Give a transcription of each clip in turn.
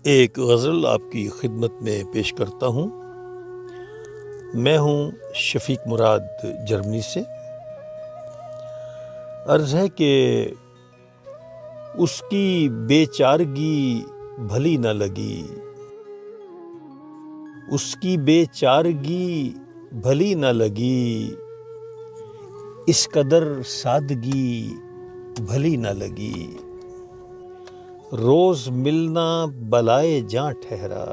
ایک غزل آپ کی خدمت میں پیش کرتا ہوں۔ میں ہوں شفیق مراد جرمنی سے۔ عرض ہے کہ اس کی بے چارگی بھلی نہ لگی، اس کی بے چارگی بھلی نہ لگی، اس قدر سادگی بھلی نہ لگی، روز ملنا بلائے جاں ٹھہرا،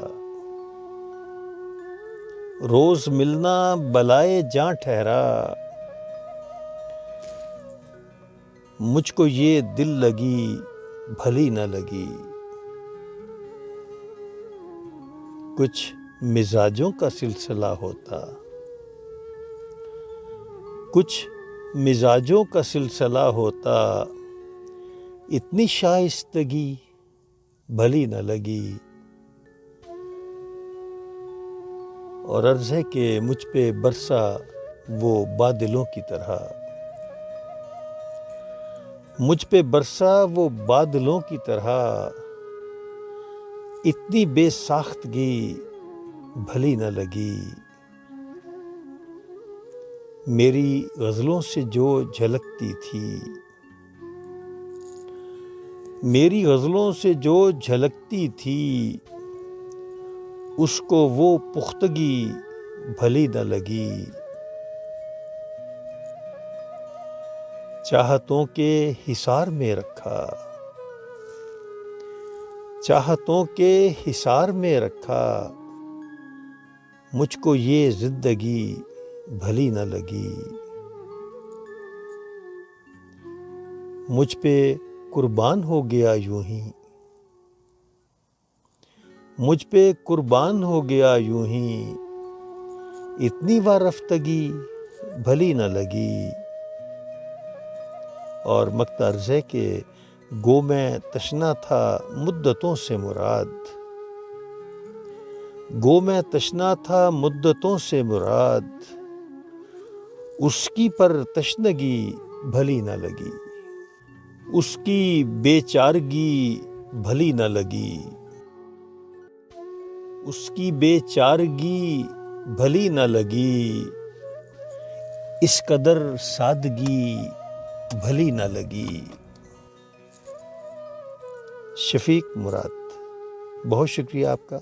روز ملنا بلائے جاں ٹھہرا، مجھ کو یہ دل لگی بھلی نہ لگی، کچھ مزاجوں کا سلسلہ ہوتا، کچھ مزاجوں کا سلسلہ ہوتا، اتنی شائستگی بھلی نہ لگی۔ اور عرض ہے کہ مجھ پہ برسا وہ بادلوں کی طرح، مجھ پہ برسا وہ بادلوں کی طرح، اتنی بے ساختگی بھلی نہ لگی۔ میری غزلوں سے جو جھلکتی تھی، میری غزلوں سے جو جھلکتی تھی، اس کو وہ پختگی بھلی نہ لگی۔ چاہتوں کے حصار میں رکھا، چاہتوں کے حصار میں رکھا، مجھ کو یہ زندگی بھلی نہ لگی۔ مجھ پہ قربان ہو گیا یوں ہی، مجھ پہ قربان ہو گیا یوں ہی، اتنی وارفتگی بھلی نہ لگی۔ اور مقطع عرض ہے کہ گو میں تشنا تھا مدتوں سے مراد، گو میں تشنا تھا مدتوں سے مراد، اس کی پر تشنگی بھلی نہ لگی، اس کی بے چارگی بھلی نہ لگی، اس کی بے چارگی بھلی نہ لگی، اس قدر سادگی بھلی نہ لگی۔ شفیق مراد، بہت شکریہ آپ کا۔